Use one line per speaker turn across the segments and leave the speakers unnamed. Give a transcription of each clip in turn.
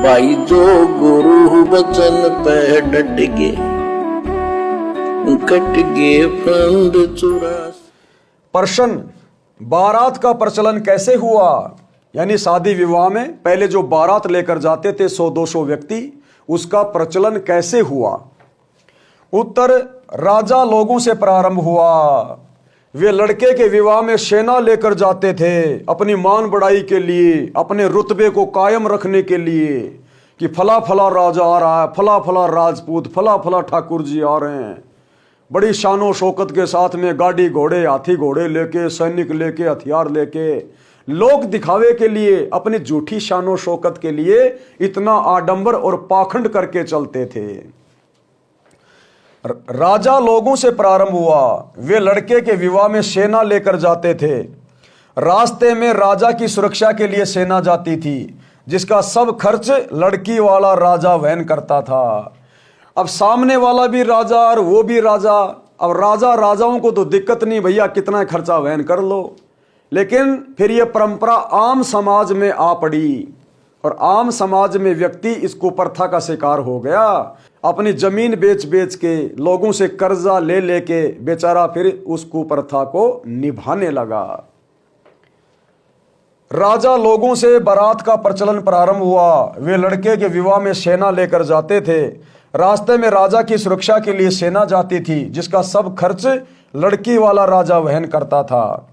भाई जो गुरु बचन पे डट गए, कट गए फंद चुरास।
प्रश्न, बारात का प्रचलन कैसे हुआ? यानी शादी विवाह में पहले जो बारात लेकर जाते थे 100-200 व्यक्ति, उसका प्रचलन कैसे हुआ? उत्तर, राजा लोगों से प्रारंभ हुआ। वे लड़के के विवाह में सेना लेकर जाते थे अपनी मान बढ़ाई के लिए, अपने रुतबे को कायम रखने के लिए कि फला फला राजा आ रहा है, फला फला राजपूत, फला फला ठाकुर जी आ रहे हैं। बड़ी शानो शौकत के साथ में गाड़ी घोड़े, हाथी घोड़े लेके, सैनिक लेके, हथियार लेके, लोग दिखावे के लिए, अपनी झूठी शानो शौकत के लिए इतना आडंबर और पाखंड करके चलते थे। राजा लोगों से प्रारंभ हुआ। वे लड़के के विवाह में सेना लेकर जाते थे। रास्ते में राजा की सुरक्षा के लिए सेना जाती थी, जिसका सब खर्च लड़की वाला राजा वहन करता था। अब सामने वाला भी राजा और वो भी राजा। अब राजाओं को तो दिक्कत नहीं, भैया कितना खर्चा वहन कर लो। लेकिन फिर ये परंपरा आम समाज में आ पड़ी और आम समाज में व्यक्ति इस कुप्रथा का शिकार हो गया। अपनी जमीन बेच बेच के, लोगों से कर्जा ले लेके बेचारा फिर उस कुप्रथा को निभाने लगा। राजा लोगों से बारात का प्रचलन प्रारंभ हुआ। वे लड़के के विवाह में सेना लेकर जाते थे। रास्ते में राजा की सुरक्षा के लिए सेना जाती थी, जिसका सब खर्च लड़की वाला राजा वहन करता था।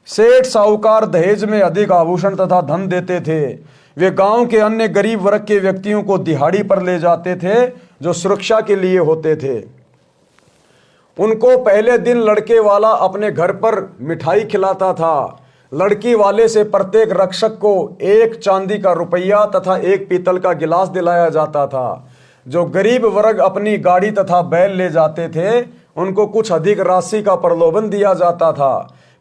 सेठ साहूकार दहेज में अधिक आभूषण तथा धन देते थे। वे गांव के अन्य गरीब वर्ग के व्यक्तियों को दिहाड़ी पर ले जाते थे, जो सुरक्षा के लिए होते थे। उनको पहले दिन लड़के वाला अपने घर पर मिठाई खिलाता था। लड़की वाले से प्रत्येक रक्षक को 1 चांदी का रुपया तथा 1 पीतल का गिलास दिलाया जाता था। जो गरीब वर्ग अपनी गाड़ी तथा बैल ले जाते थे, उनको कुछ अधिक राशि का प्रलोभन दिया जाता था।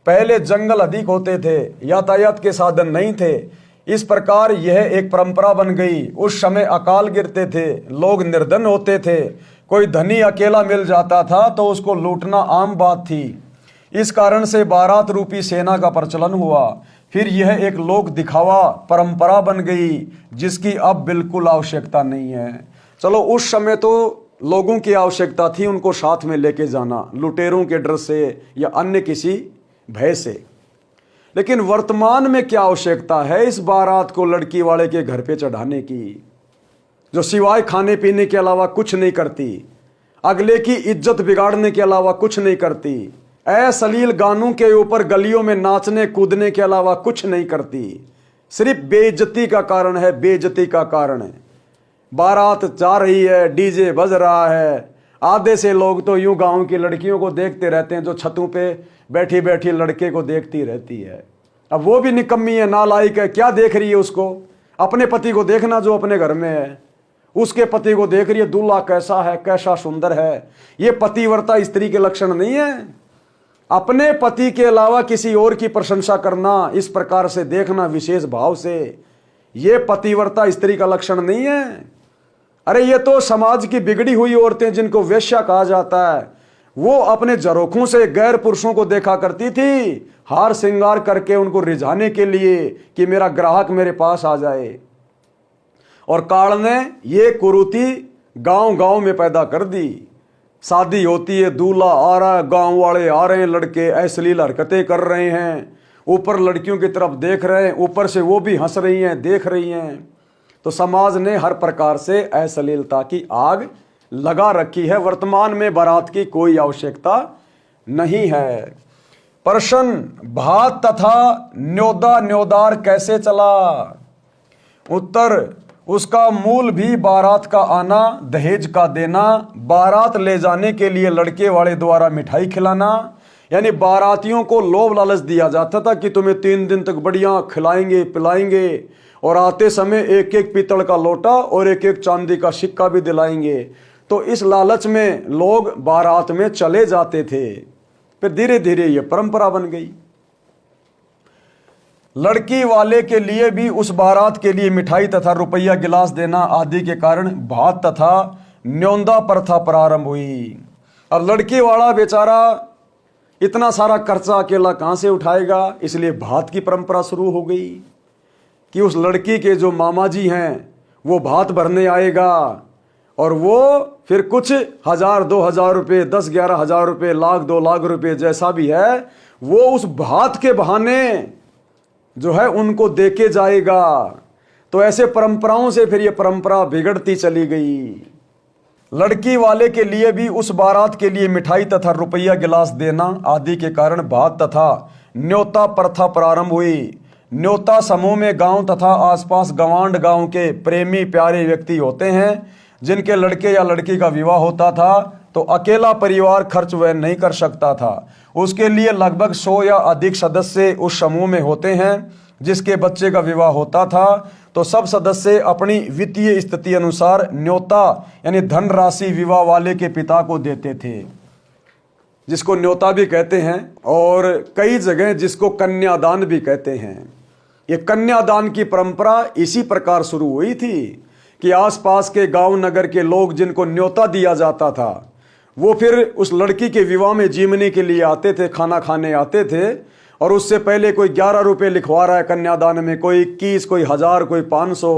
पहले जंगल अधिक होते थे, यातायात के साधन नहीं थे। इस प्रकार यह एक परंपरा बन गई। उस समय अकाल गिरते थे, लोग निर्धन होते थे। कोई धनी अकेला मिल जाता था तो उसको लूटना आम बात थी। इस कारण से बारात रूपी सेना का प्रचलन हुआ। फिर यह एक लोक दिखावा परंपरा बन गई, जिसकी अब बिल्कुल आवश्यकता नहीं है। चलो, उस समय तो लोगों की आवश्यकता थी उनको साथ में लेके जाना, लुटेरों के डर से या अन्य किसी भय से। लेकिन वर्तमान में क्या आवश्यकता है इस बारात को लड़की वाले के घर पे चढ़ाने की, जो सिवाय खाने पीने के अलावा कुछ नहीं करती, अगले की इज्जत बिगाड़ने के अलावा कुछ नहीं करती, अश्लील गानों के ऊपर गलियों में नाचने कूदने के अलावा कुछ नहीं करती। सिर्फ बेइज्जती का कारण है, बेइज्जती का कारण है। बारात जा रही है, डीजे बज रहा है। आधे से लोग तो यूं गांव की लड़कियों को देखते रहते हैं, जो छतों पे बैठी बैठी लड़के को देखती रहती है। अब वो भी निकम्मी है, नालायक है। क्या देख रही है उसको? अपने पति को देखना जो अपने घर में है, उसके पति को देख रही है, दूल्हा कैसा है, कैसा सुंदर है। ये पतिव्रता स्त्री के लक्षण नहीं है। अपने पति के अलावा किसी और की प्रशंसा करना, इस प्रकार से देखना विशेष भाव से, ये पतिव्रता स्त्री का लक्षण नहीं है। अरे ये तो समाज की बिगड़ी हुई औरतें, जिनको वेश्या कहा जाता है, वो अपने झरोखों से गैर पुरुषों को देखा करती थी, हार श्रृंगार करके उनको रिझाने के लिए कि मेरा ग्राहक मेरे पास आ जाए। और काल ने ये कुरीति गांव गांव में पैदा कर दी। शादी होती है, दूल्हा आ रहा है, गांव वाले आ रहे हैं, लड़के अश्लील हरकतें कर रहे हैं, ऊपर लड़कियों की तरफ देख रहे हैं, ऊपर से वो भी हंस रही हैं, देख रही हैं। तो समाज ने हर प्रकार से अश्लीलता की आग लगा रखी है। वर्तमान में बारात की कोई आवश्यकता नहीं है। प्रश्न, भात तथा न्योदा न्योदार कैसे चला? उत्तर, उसका मूल भी बारात का आना, दहेज का देना, बारात ले जाने के लिए लड़के वाले द्वारा मिठाई खिलाना। यानी बारातियों को लोभ लालच दिया जाता था कि तुम्हें 3 दिन तक बढ़िया खिलाएंगे पिलाएंगे, और आते समय 1-1 पीतल का लोटा और 1-1 चांदी का सिक्का भी दिलाएंगे। तो इस लालच में लोग बारात में चले जाते थे। फिर धीरे धीरे ये परंपरा बन गई। लड़की वाले के लिए भी उस बारात के लिए मिठाई तथा रुपया गिलास देना आदि के कारण भात तथा न्योंदा प्रथा प्रारंभ हुई। अब लड़की वाला बेचारा इतना सारा खर्चा अकेला कहाँ से उठाएगा, इसलिए भात की परंपरा शुरू हो गई कि उस लड़की के जो मामा जी हैं वो भात भरने आएगा और वो फिर कुछ 1000-2000 रुपये, 10-11 हज़ार रुपये, 1,00,000-2 लाख रुपये जैसा भी है, वो उस भात के बहाने जो है उनको देके जाएगा। तो ऐसे परंपराओं से फिर ये परंपरा बिगड़ती चली गई। लड़की वाले के लिए भी उस बारात के लिए मिठाई तथा रुपया गिलास देना आदि के कारण भात तथा न्योता प्रथा प्रारंभ हुई। न्योता समूह में गांव तथा आसपास गवांड गांव के प्रेमी प्यारे व्यक्ति होते हैं। जिनके लड़के या लड़की का विवाह होता था तो अकेला परिवार खर्च वह नहीं कर सकता था। उसके लिए लगभग 100 या अधिक सदस्य उस समूह में होते हैं। जिसके बच्चे का विवाह होता था तो सब सदस्य अपनी वित्तीय स्थिति अनुसार न्योता यानी धनराशि विवाह वाले के पिता को देते थे, जिसको न्योता भी कहते हैं और कई जगह जिसको कन्यादान भी कहते हैं। ये कन्यादान की परंपरा इसी प्रकार शुरू हुई थी कि आसपास के गांव नगर के लोग जिनको न्योता दिया जाता था वो फिर उस लड़की के विवाह में जीवने के लिए आते थे, खाना खाने आते थे। और उससे पहले कोई 11 रुपये लिखवा रहा है कन्यादान में, कोई 21, कोई 1000, कोई 500।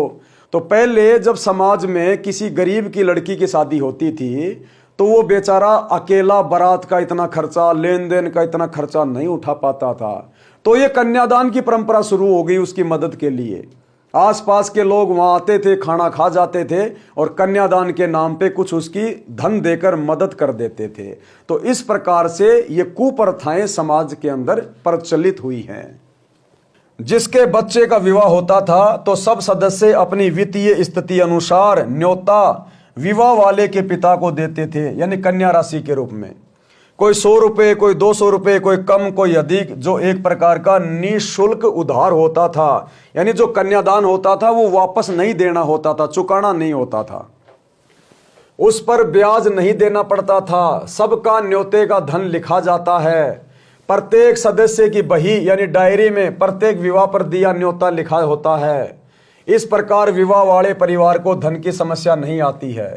तो पहले जब समाज में किसी गरीब की लड़की की शादी होती थी तो वो बेचारा अकेला बारात का इतना खर्चा, लेन देन का इतना खर्चा नहीं उठा पाता था। तो ये कन्यादान की परंपरा शुरू हो गई उसकी मदद के लिए। आसपास के लोग वहां आते थे, खाना खा जाते थे और कन्यादान के नाम पे कुछ उसकी धन देकर मदद कर देते थे। तो इस प्रकार से ये कुप्रथाएं समाज के अंदर प्रचलित हुई हैं। जिसके बच्चे का विवाह होता था तो सब सदस्य अपनी वित्तीय स्थिति अनुसार न्योता विवाह वाले के पिता को देते थे, यानी कन्या राशि के रूप में। कोई 100 रुपये, कोई 200 रुपये, कोई कम, कोई अधिक, जो एक प्रकार का निःशुल्क उधार होता था। यानी जो कन्यादान होता था वो वापस नहीं देना होता था, चुकाना नहीं होता था, उस पर ब्याज नहीं देना पड़ता था। सबका न्योते का धन लिखा जाता है। प्रत्येक सदस्य की बही यानी डायरी में प्रत्येक विवाह पर दिया न्योता लिखा होता है। इस प्रकार विवाह वाले परिवार को धन की समस्या नहीं आती है।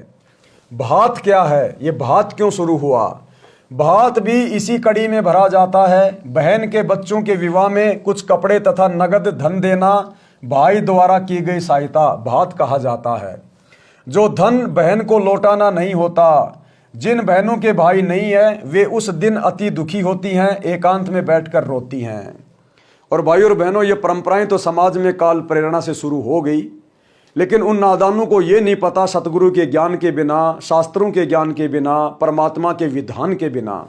भात क्या है, ये भात क्यों शुरू हुआ? भात भी इसी कड़ी में भरा जाता है। बहन के बच्चों के विवाह में कुछ कपड़े तथा नगद धन देना भाई द्वारा की गई सहायता भात कहा जाता है। जो धन बहन को लौटाना नहीं होता। जिन बहनों के भाई नहीं है वे उस दिन अति दुखी होती हैं, एकांत में बैठकर रोती हैं। और भाई और बहनों, ये परंपराएं तो समाज में काल प्रेरणा से शुरू हो गई, लेकिन उन नादानों को ये नहीं पता सतगुरु के ज्ञान के बिना, शास्त्रों के ज्ञान के बिना, परमात्मा के विधान के बिना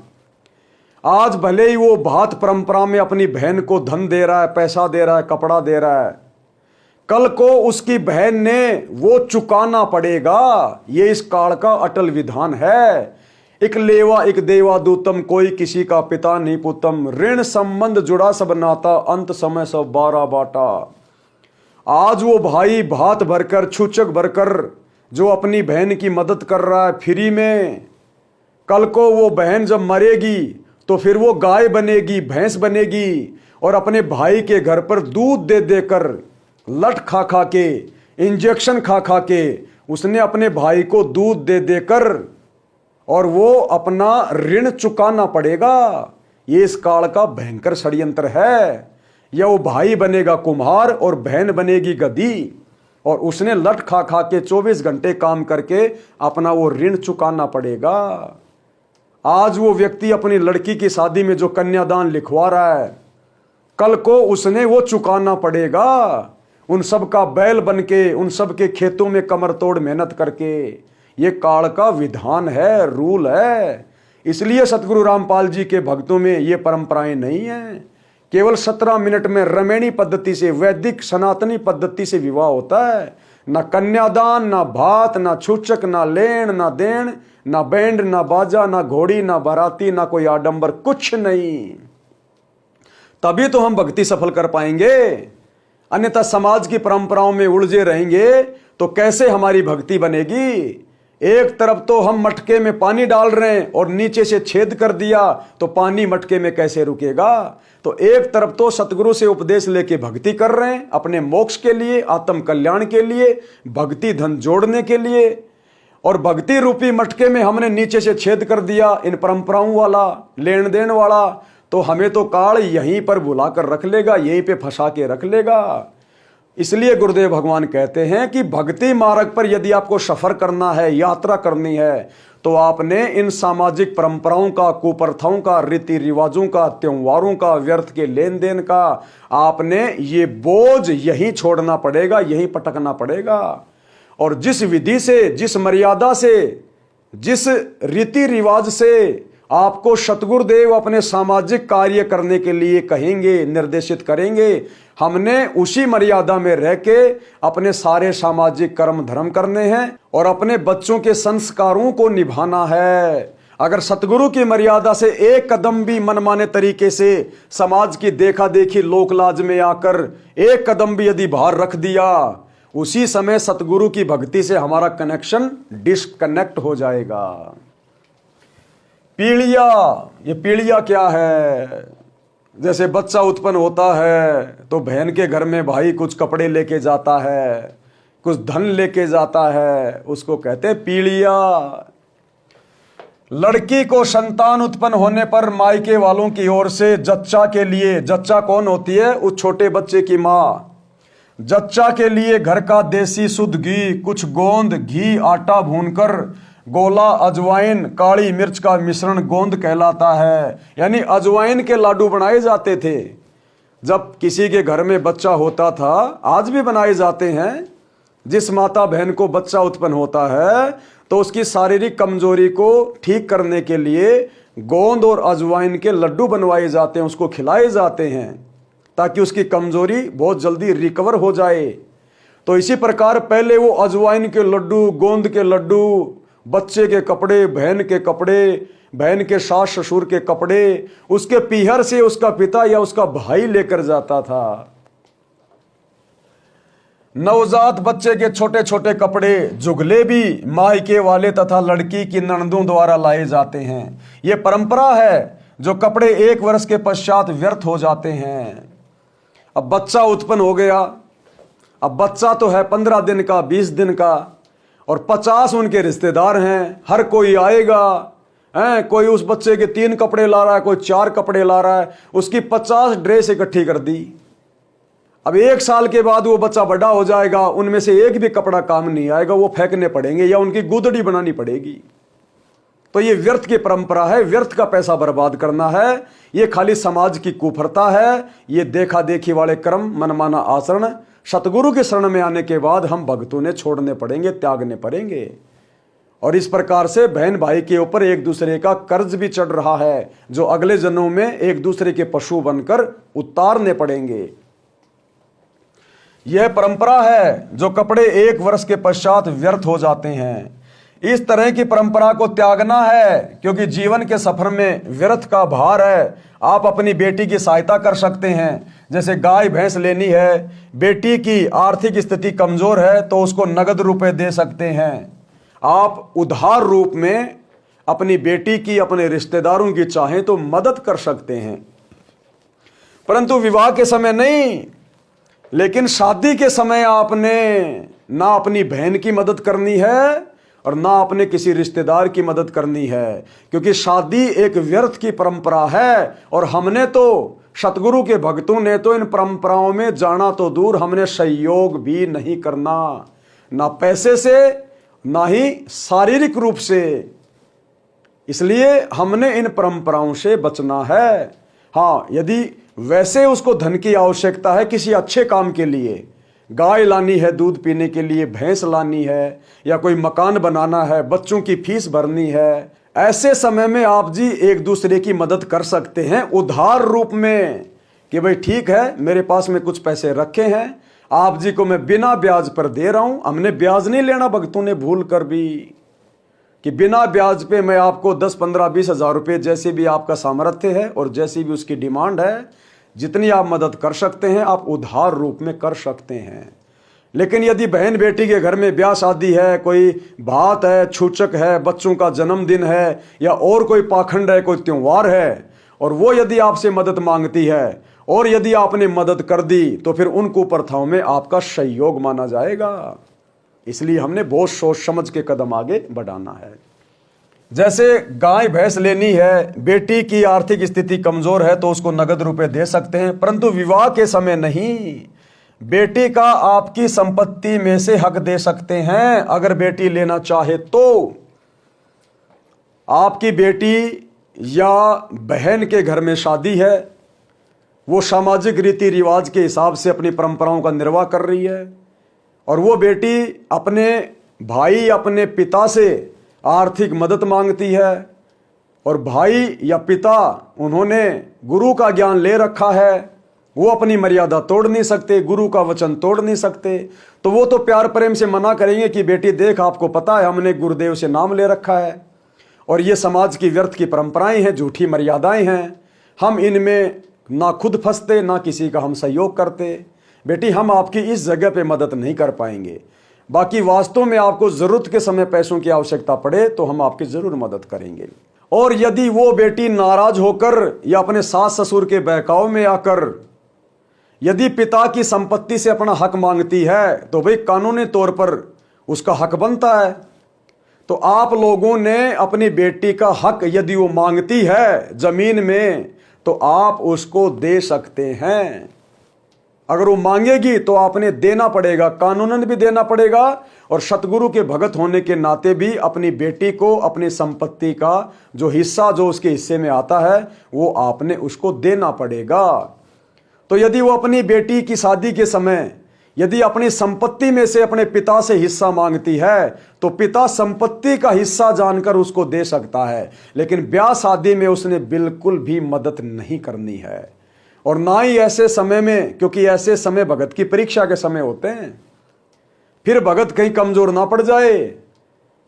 आज भले ही वो भात परंपरा में अपनी बहन को धन दे रहा है, पैसा दे रहा है, कपड़ा दे रहा है, कल को उसकी बहन ने वो चुकाना पड़ेगा। ये इस काल का अटल विधान है। एक लेवा एक देवा दूतम, कोई किसी का पिता नहीं पुतम। ऋण संबंध जुड़ा सब नाता, अंत समय सब 12 बाटा। आज वो भाई भात भरकर, छूचक भरकर जो अपनी बहन की मदद कर रहा है फ्री में, कल को वो बहन जब मरेगी तो फिर वो गाय बनेगी, भैंस बनेगी और अपने भाई के घर पर दूध दे देकर, लट खा खा के, इंजेक्शन खा खा के उसने अपने भाई को दूध दे देकर और वो अपना ऋण चुकाना पड़ेगा। ये इस काल का भयंकर षड्यंत्र है। या वो भाई बनेगा कुम्हार और बहन बनेगी गधी और उसने लट खा खा के 24 घंटे काम करके अपना वो ऋण चुकाना पड़ेगा। आज वो व्यक्ति अपनी लड़की की शादी में जो कन्यादान लिखवा रहा है, कल को उसने वो चुकाना पड़ेगा। उन सब का बैल बनके, उन सब के खेतों में कमर तोड़ मेहनत करके। ये काल का विधान है, रूल है। इसलिए सतगुरु रामपाल जी के भक्तों में ये परंपराएं नहीं हैं। केवल 17 मिनट में रमेणी पद्धति से, वैदिक सनातनी पद्धति से विवाह होता है। ना कन्यादान, ना भात, ना छूचक, ना लेन, ना देन, ना बैंड, ना बाजा, ना घोड़ी, ना बाराती, ना कोई आडंबर, कुछ नहीं। तभी तो हम भक्ति सफल कर पाएंगे। अन्यथा समाज की परंपराओं में उलझे रहेंगे तो कैसे हमारी भक्ति बनेगी? एक तरफ तो हम मटके में पानी डाल रहे हैं और नीचे से छेद कर दिया तो पानी मटके में कैसे रुकेगा? तो एक तरफ तो सतगुरु से उपदेश लेके भक्ति कर रहे हैं अपने मोक्ष के लिए, आत्म कल्याण के लिए, भक्ति धन जोड़ने के लिए, और भक्ति रूपी मटके में हमने नीचे से छेद कर दिया इन परंपराओं वाला, लेन देन वाला। तो हमें तो काल यहीं पर बुला कर रख लेगा, यहीं पे फंसा के रख लेगा। इसलिए गुरुदेव भगवान कहते हैं कि भक्ति मार्ग पर यदि आपको सफर करना है, यात्रा करनी है, तो आपने इन सामाजिक परंपराओं का, कुप्रथाओं का, रीति रिवाजों का, त्योहारों का, व्यर्थ के लेन देन का, आपने ये बोझ यहीं छोड़ना पड़ेगा, यहीं पटकना पड़ेगा। और जिस विधि से, जिस मर्यादा से, जिस रीति रिवाज से आपको सतगुरुदेव अपने सामाजिक कार्य करने के लिए कहेंगे, निर्देशित करेंगे, हमने उसी मर्यादा में रह के अपने सारे सामाजिक कर्म धर्म करने हैं और अपने बच्चों के संस्कारों को निभाना है। अगर सतगुरु की मर्यादा से एक कदम भी मनमाने तरीके से समाज की देखा देखी लोक लाज में आकर एक कदम भी यदि बाहर रख दिया, उसी समय सतगुरु की भक्ति से हमारा कनेक्शन डिस्कनेक्ट हो जाएगा। पीढ़िया, ये पीढ़िया क्या है? जैसे बच्चा उत्पन्न होता है तो बहन के घर में भाई कुछ कपड़े लेके जाता है, कुछ धन लेके जाता है, उसको कहते हैं पीढ़िया। लड़की को संतान उत्पन्न होने पर मायके वालों की ओर से जच्चा के लिए, जच्चा कौन होती है? उस छोटे बच्चे की माँ। जच्चा के लिए घर का देसी शुद्ध घी, कुछ गोंद घी, आटा भूनकर गोला, अजवाइन, काली मिर्च का मिश्रण गोंद कहलाता है। यानी अजवाइन के लाडू बनाए जाते थे जब किसी के घर में बच्चा होता था, आज भी बनाए जाते हैं। जिस माता बहन को बच्चा उत्पन्न होता है तो उसकी शारीरिक कमजोरी को ठीक करने के लिए गोंद और अजवाइन के लड्डू बनवाए जाते हैं, उसको खिलाए जाते हैं ताकि उसकी कमजोरी बहुत जल्दी रिकवर हो जाए। तो इसी प्रकार पहले वो अजवाइन के लड्डू, गोंद के लड्डू, बच्चे के कपड़े, बहन के कपड़े, बहन के सास ससुर के कपड़े, उसके पीहर से उसका पिता या उसका भाई लेकर जाता था। नवजात बच्चे के छोटे छोटे कपड़े, जुगले भी मायके वाले तथा लड़की की ननदों द्वारा लाए जाते हैं। ये परंपरा है जो कपड़े 1 वर्ष के पश्चात व्यर्थ हो जाते हैं। अब बच्चा उत्पन्न हो गया, अब बच्चा तो है 15 दिन का, 20 दिन का, और 50 उनके रिश्तेदार हैं, हर कोई आएगा हैं। कोई उस बच्चे के 3 कपड़े ला रहा है, कोई 4 कपड़े ला रहा है, उसकी 50 ड्रेस इकट्ठी कर दी। अब 1 साल के बाद वो बच्चा बड़ा हो जाएगा, उनमें से एक भी कपड़ा काम नहीं आएगा, वो फेंकने पड़ेंगे या उनकी गुदड़ी बनानी पड़ेगी। तो ये व्यर्थ की परंपरा है, व्यर्थ का पैसा बर्बाद करना है। ये खाली समाज की कुप्रथा है, ये देखा देखी वाले कर्म, मनमाना आचरण सतगुरु के शरण में आने के बाद हम भक्तों ने छोड़ने पड़ेंगे, त्यागने पड़ेंगे। और इस प्रकार से बहन भाई के ऊपर एक दूसरे का कर्ज भी चढ़ रहा है, जो अगले जन्मों में एक दूसरे के पशु बनकर उतारने पड़ेंगे। यह परंपरा है जो कपड़े 1 वर्ष के पश्चात व्यर्थ हो जाते हैं। इस तरह की परंपरा को त्यागना है, क्योंकि जीवन के सफर में व्यर्थ का भार है। आप अपनी बेटी की सहायता कर सकते हैं, जैसे गाय भैंस लेनी है, बेटी की आर्थिक स्थिति कमजोर है तो उसको नगद रुपए दे सकते हैं। आप उधार रूप में अपनी बेटी की, अपने रिश्तेदारों की चाहें तो मदद कर सकते हैं, परंतु विवाह के समय नहीं। लेकिन शादी के समय आपने ना अपनी बहन की मदद करनी है और ना अपने किसी रिश्तेदार की मदद करनी है, क्योंकि शादी एक व्यर्थ की परंपरा है। और हमने तो, सतगुरु के भक्तों ने तो इन परंपराओं में जाना तो दूर, हमने सहयोग भी नहीं करना, ना पैसे से ना ही शारीरिक रूप से। इसलिए हमने इन परंपराओं से बचना है। हाँ, यदि वैसे उसको धन की आवश्यकता है किसी अच्छे काम के लिए, गाय लानी है दूध पीने के लिए, भैंस लानी है, या कोई मकान बनाना है, बच्चों की फीस भरनी है, ऐसे समय में आप जी एक दूसरे की मदद कर सकते हैं उधार रूप में, कि भाई ठीक है मेरे पास में कुछ पैसे रखे हैं, आप जी को मैं बिना ब्याज पर दे रहा हूं। हमने ब्याज नहीं लेना भक्तों ने भूल कर भी, कि बिना ब्याज पे मैं आपको 10, 15, 20 हजार रुपये, जैसे भी आपका सामर्थ्य है और जैसी भी उसकी डिमांड है, जितनी आप मदद कर सकते हैं आप उधार रूप में कर सकते हैं। लेकिन यदि बहन बेटी के घर में ब्याह शादी है, कोई बात है, छूचक है, बच्चों का जन्मदिन है, या और कोई पाखंड है, कोई त्योहार है, और वो यदि आपसे मदद मांगती है और यदि आपने मदद कर दी, तो फिर उन कुप्रथाओं में आपका सहयोग माना जाएगा। इसलिए हमने बहुत सोच समझ के कदम आगे बढ़ाना है। जैसे गाय भैंस लेनी है, बेटी की आर्थिक स्थिति कमजोर है तो उसको नगद रुपए दे सकते हैं, परंतु विवाह के समय नहीं। बेटी का आपकी संपत्ति में से हक दे सकते हैं अगर बेटी लेना चाहे तो। आपकी बेटी या बहन के घर में शादी है, वो सामाजिक रीति रिवाज के हिसाब से अपनी परंपराओं का निर्वाह कर रही है, और वो बेटी अपने भाई अपने पिता से आर्थिक मदद मांगती है, और भाई या पिता उन्होंने गुरु का ज्ञान ले रखा है, वो अपनी मर्यादा तोड़ नहीं सकते, गुरु का वचन तोड़ नहीं सकते, तो वो तो प्यार प्रेम से मना करेंगे कि बेटी देख, आपको पता है हमने गुरुदेव से नाम ले रखा है और ये समाज की व्यर्थ की परंपराएं हैं, झूठी मर्यादाएं हैं, हम इनमें ना खुद फंसते ना किसी का हम सहयोग करते। बेटी हम आपकी इस जगह पे मदद नहीं कर पाएंगे, बाकी वास्तव में आपको ज़रूरत के समय पैसों की आवश्यकता पड़े तो हम आपकी ज़रूर मदद करेंगे। और यदि वो बेटी नाराज होकर या अपने सास ससुर के बहकाव में आकर यदि पिता की संपत्ति से अपना हक मांगती है तो भाई कानूनी तौर पर उसका हक बनता है। तो आप लोगों ने अपनी बेटी का हक यदि वो मांगती है जमीन में तो आप उसको दे सकते हैं। अगर वो मांगेगी तो आपने देना पड़ेगा, कानूनन भी देना पड़ेगा, और सतगुरु के भगत होने के नाते भी अपनी बेटी को अपनी संपत्ति का जो हिस्सा जो उसके हिस्से में आता है वो आपने उसको देना पड़ेगा। तो यदि वो अपनी बेटी की शादी के समय यदि अपनी संपत्ति में से अपने पिता से हिस्सा मांगती है तो पिता संपत्ति का हिस्सा जानकर उसको दे सकता है, लेकिन ब्याह शादी में उसने बिल्कुल भी मदद नहीं करनी है, और ना ही ऐसे समय में, क्योंकि ऐसे समय भगत की परीक्षा के समय होते हैं। फिर भगत कहीं कमजोर ना पड़ जाए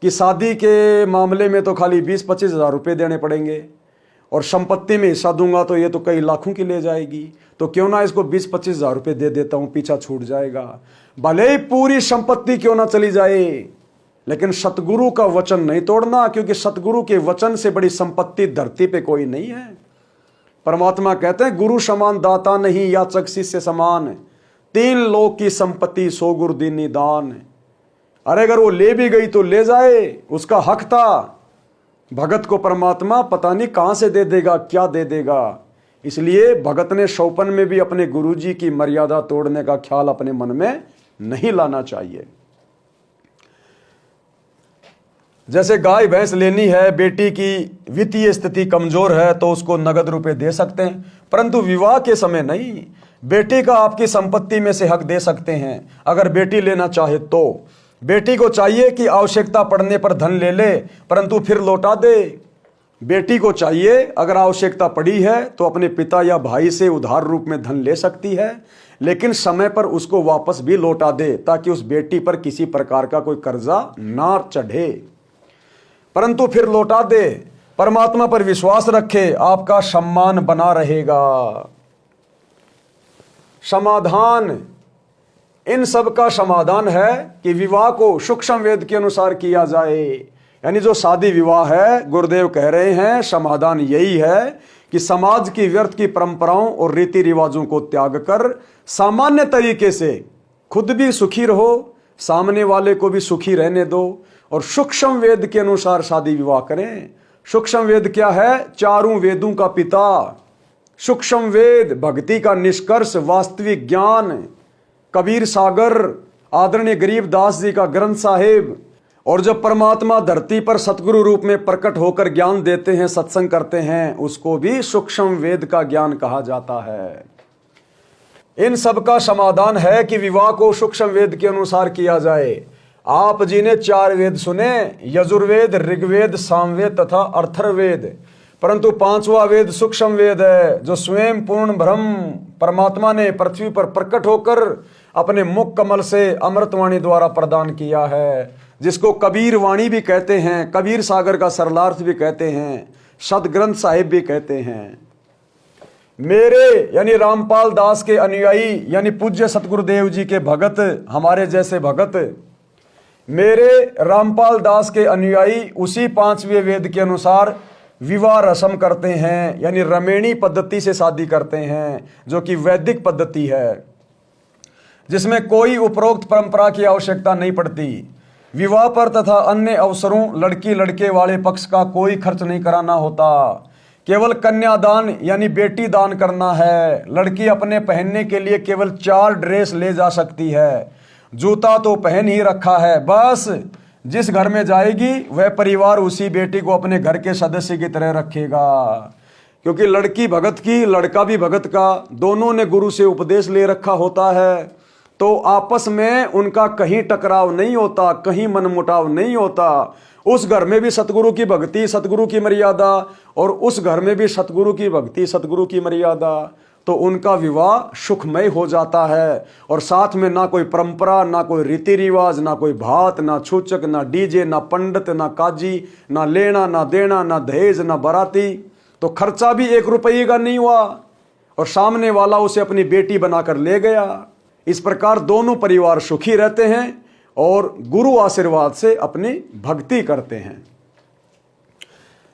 कि शादी के मामले में तो खाली 20-25 हज़ार रुपये देने पड़ेंगे और संपत्ति में हिस्सा दूंगा तो ये तो कई लाखों की ले जाएगी, तो क्यों ना इसको 20-25 हज़ार रुपये दे देता हूं, पीछा छूट जाएगा। भले ही पूरी संपत्ति क्यों ना चली जाए, लेकिन सतगुरु का वचन नहीं तोड़ना, क्योंकि सतगुरु के वचन से बड़ी संपत्ति धरती पे कोई नहीं है। परमात्मा कहते हैं गुरु समान दाता नहीं, याचक शिष्य समान, 3 लोक की संपत्ति 100 गुरु दीनी दान। अरे अगर वो ले भी गई तो ले जाए, उसका हक था। भगत को परमात्मा पता नहीं कहां से दे देगा, क्या दे देगा। इसलिए भगत ने शौपन में भी अपने गुरुजी की मर्यादा तोड़ने का ख्याल अपने मन में नहीं लाना चाहिए। जैसे गाय भैंस लेनी है, बेटी की वित्तीय स्थिति कमजोर है तो उसको नगद रुपए दे सकते हैं, परंतु विवाह के समय नहीं। बेटी का आपकी संपत्ति में से हक दे सकते हैं अगर बेटी लेना चाहे तो। बेटी को चाहिए कि आवश्यकता पड़ने पर धन ले ले परंतु फिर लौटा दे। बेटी को चाहिए अगर आवश्यकता पड़ी है तो अपने पिता या भाई से उधार रूप में धन ले सकती है, लेकिन समय पर उसको वापस भी लौटा दे ताकि उस बेटी पर किसी प्रकार का कोई कर्जा ना चढ़े, परंतु फिर लौटा दे। परमात्मा पर विश्वास रखे, आपका सम्मान बना रहेगा। समाधान, इन सब का समाधान है कि विवाह को सूक्ष्म वेद के अनुसार किया जाए। यानी जो शादी विवाह है, गुरुदेव कह रहे हैं समाधान यही है कि समाज की व्यर्थ की परंपराओं और रीति रिवाजों को त्याग कर सामान्य तरीके से खुद भी सुखी रहो, सामने वाले को भी सुखी रहने दो, और सूक्ष्म वेद के अनुसार शादी विवाह करें। सूक्ष्म वेद क्या है? 4 वेदों का पिता। सूक्ष्म वेद भक्ति का निष्कर्ष, वास्तविक ज्ञान, कबीर सागर, आदरणीय गरीबदास जी का ग्रंथ साहिब। और जब परमात्मा धरती पर सतगुरु रूप में प्रकट होकर ज्ञान देते हैं, सत्संग करते हैं, उसको भी सूक्ष्म वेद का ज्ञान कहा जाता है। इन सब का समाधान है कि विवाह को सूक्ष्म वेद के अनुसार किया जाए। आप जी ने 4 वेद सुने, यजुर्वेद, ऋग्वेद, सामवेद तथा अर्थर्वेद, परंतु 5वां वेद सूक्ष्म वेद है जो स्वयं पूर्ण ब्रह्म परमात्मा ने पृथ्वी पर प्रकट होकर अपने मुख कमल से अमृतवाणी द्वारा प्रदान किया है, जिसको कबीर वाणी भी कहते हैं, कबीर सागर का सरलार्थ भी कहते हैं, सदग्रंथ साहिब भी कहते हैं। मेरे यानी रामपाल दास के अनुयायी यानी पूज्य सतगुरुदेव जी के भगत, हमारे जैसे भगत, मेरे रामपाल दास के अनुयायी उसी 5वें वेद के अनुसार विवाह रस्म करते हैं, यानी रमेणी पद्धति से शादी करते हैं, जो कि वैदिक पद्धति है, जिसमें कोई उपरोक्त परंपरा की आवश्यकता नहीं पड़ती। विवाह पर तथा अन्य अवसरों लड़की लड़के वाले पक्ष का कोई खर्च नहीं कराना होता। केवल कन्यादान यानी बेटी दान करना है। लड़की अपने पहनने के लिए केवल 4 ड्रेस ले जा सकती है, जूता तो पहन ही रखा है। बस जिस घर में जाएगी वह परिवार उसी बेटी को अपने घर के सदस्य की तरह रखेगा, क्योंकि लड़की भगत की, लड़का भी भगत का, दोनों ने गुरु से उपदेश ले रखा होता है। तो आपस में उनका कहीं टकराव नहीं होता, कहीं मनमुटाव नहीं होता। उस घर में भी सतगुरु की भक्ति, सतगुरु की मर्यादा, और उस घर में भी सतगुरु की भक्ति, सतगुरु की मर्यादा। तो उनका विवाह सुखमय हो जाता है। और साथ में ना कोई परंपरा, ना कोई रीति रिवाज, ना कोई भात, ना छूचक, ना डीजे, ना पंडित, ना काजी, ना लेना ना देना, ना दहेज, ना बाराती। तो खर्चा भी 1 रुपये का नहीं हुआ, और सामने वाला उसे अपनी बेटी बनाकर ले गया। इस प्रकार दोनों परिवार सुखी रहते हैं और गुरु आशीर्वाद से अपनी भक्ति करते हैं।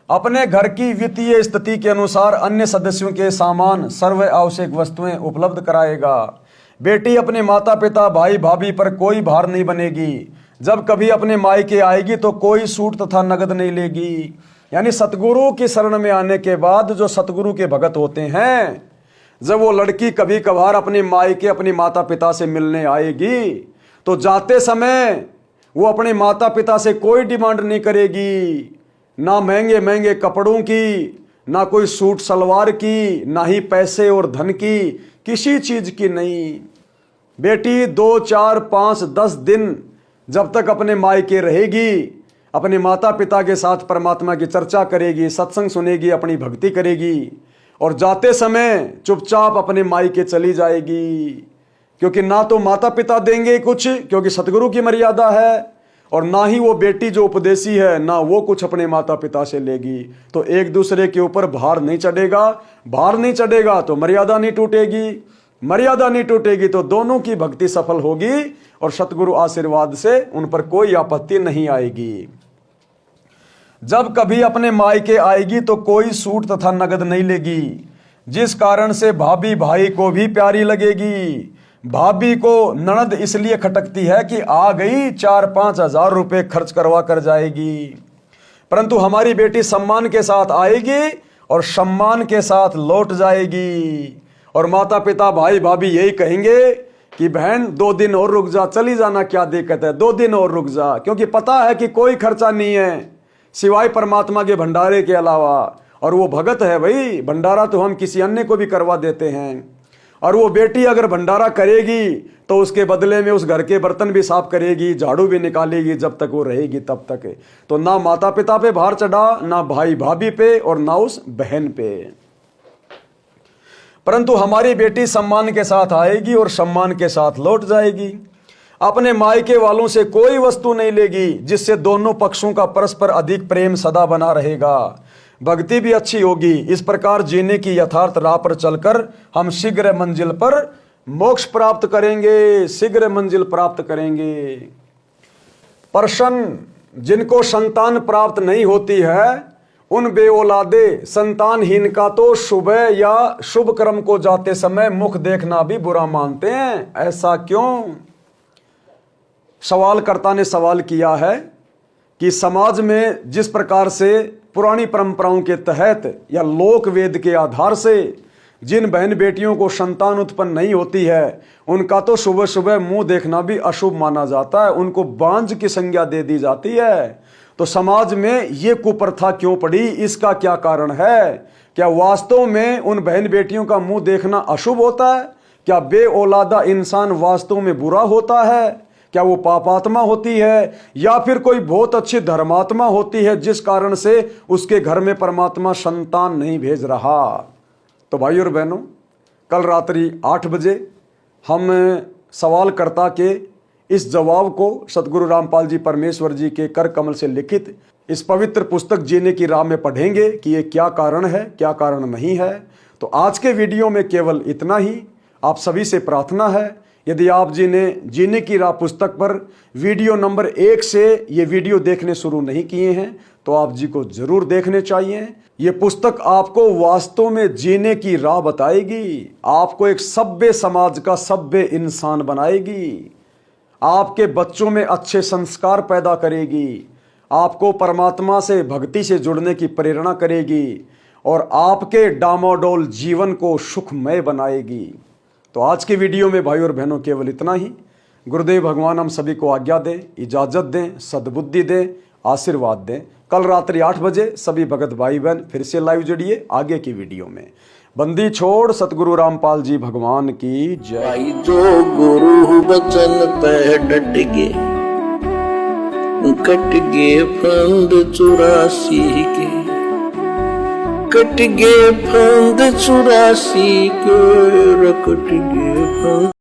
अपने घर की वित्तीय स्थिति के अनुसार अन्य सदस्यों के सामान, सर्व आवश्यक वस्तुएं उपलब्ध कराएगा। बेटी अपने माता पिता, भाई भाभी पर कोई भार नहीं बनेगी। जब कभी अपने मायके आएगी तो कोई सूट तथा नगद नहीं लेगी। यानी सतगुरु की शरण में आने के बाद जो सतगुरु के भगत होते हैं, जब वो लड़की कभी कभार अपने मायके, अपने माता पिता से मिलने आएगी, तो जाते समय वो अपने माता पिता से कोई डिमांड नहीं करेगी, ना महंगे महंगे कपड़ों की, ना कोई सूट सलवार की, ना ही पैसे और धन की, किसी चीज की नहीं। बेटी 2, 4, 5, 10 दिन जब तक अपने मायके रहेगी, अपने माता पिता के साथ परमात्मा की चर्चा करेगी, सत्संग सुनेगी, अपनी भक्ति करेगी, और जाते समय चुपचाप अपने मायके चली जाएगी। क्योंकि ना तो माता पिता देंगे कुछ, क्योंकि सतगुरु की मर्यादा है, और ना ही वो बेटी जो उपदेशी है, ना वो कुछ अपने माता पिता से लेगी। तो एक दूसरे के ऊपर भार नहीं चढ़ेगा। भार नहीं चढ़ेगा तो मर्यादा नहीं टूटेगी, मर्यादा नहीं टूटेगी तो दोनों की भक्ति सफल होगी, और सतगुरु आशीर्वाद से उन पर कोई आपत्ति नहीं आएगी। जब कभी अपने मायके आएगी तो कोई सूट तथा नगद नहीं लेगी, जिस कारण से भाभी भाई को भी प्यारी लगेगी। भाभी को ननद इसलिए खटकती है कि आ गई, 4-5 हजार रुपए खर्च करवा कर जाएगी, परंतु हमारी बेटी सम्मान के साथ आएगी और सम्मान के साथ लौट जाएगी। और माता पिता, भाई भाभी यही कहेंगे कि बहन 2 दिन और रुक जा, चली जाना, क्या दिक्कत है, 2 दिन और रुक जा, क्योंकि पता है कि कोई खर्चा नहीं है सिवाय परमात्मा के भंडारे के अलावा। और वो भगत है भाई, भंडारा तो हम किसी अन्य को भी करवा देते हैं। और वो बेटी अगर भंडारा करेगी तो उसके बदले में उस घर के बर्तन भी साफ करेगी, झाड़ू भी निकालेगी, जब तक वो रहेगी तब तक। तो ना माता पिता पे भार चढ़ा, ना भाई भाभी पे, और ना उस बहन पे। परंतु हमारी बेटी सम्मान के साथ आएगी और सम्मान के साथ लौट जाएगी। अपने मायके वालों से कोई वस्तु नहीं लेगी, जिससे दोनों पक्षों का परस्पर अधिक प्रेम सदा बना रहेगा। भक्ति भी अच्छी होगी। इस प्रकार जीने की यथार्थ राह पर चलकर हम शीघ्र मंजिल पर मोक्ष प्राप्त करेंगे, शीघ्र मंजिल प्राप्त करेंगे। प्रश्न, जिनको संतान प्राप्त नहीं होती है उन बेऔलादे संतानहीन का तो सुबह या शुभ कर्म को जाते समय मुख देखना भी बुरा मानते हैं, ऐसा क्यों? सवालकर्ता ने सवाल किया है कि समाज में जिस प्रकार से पुरानी परंपराओं के तहत या लोक वेद के आधार से जिन बहन बेटियों को संतान उत्पन्न नहीं होती है, उनका तो सुबह सुबह मुंह देखना भी अशुभ माना जाता है, उनको बांझ की संज्ञा दे दी जाती है। तो समाज में ये कुप्रथा क्यों पड़ी, इसका क्या कारण है? क्या वास्तव में उन बहन बेटियों का मुंह देखना अशुभ होता है? क्या बेऔलादा इंसान वास्तव में बुरा होता है? क्या वो पापात्मा होती है, या फिर कोई बहुत अच्छी धर्मात्मा होती है जिस कारण से उसके घर में परमात्मा संतान नहीं भेज रहा? तो भाई और बहनों, कल रात्रि 8 बजे हम सवालकर्ता के इस जवाब को सतगुरु रामपाल जी परमेश्वर जी के कर कमल से लिखित इस पवित्र पुस्तक जीने की राह में पढ़ेंगे कि ये क्या कारण है, क्या कारण नहीं है। तो आज के वीडियो में केवल इतना ही। आप सभी से प्रार्थना है, यदि आप जीने की राह पुस्तक पर वीडियो नंबर 1 से ये वीडियो देखने शुरू नहीं किए हैं तो आप जी को जरूर देखने चाहिए। ये पुस्तक आपको वास्तव में जीने की राह बताएगी, आपको एक सभ्य समाज का सभ्य इंसान बनाएगी, आपके बच्चों में अच्छे संस्कार पैदा करेगी, आपको परमात्मा से भक्ति से जुड़ने की प्रेरणा करेगी, और आपके डामाडोल जीवन को सुखमय बनाएगी। तो आज की वीडियो में भाई और बहनों केवल इतना ही। गुरुदेव भगवान हम सभी को आज्ञा दें, इजाज़त दें, सद्बुद्धि दें, आशीर्वाद दें। कल रात्रि 8 बजे सभी भगत भाई बहन फिर से लाइव जुड़िए आगे की वीडियो में। बंदी छोड़ सतगुरु रामपाल जी भगवान की जय।
भाई जो गुरु बचन पे डट गे, कट गे फंद 84 के, कट गे फंद 84 के, कट गे फंद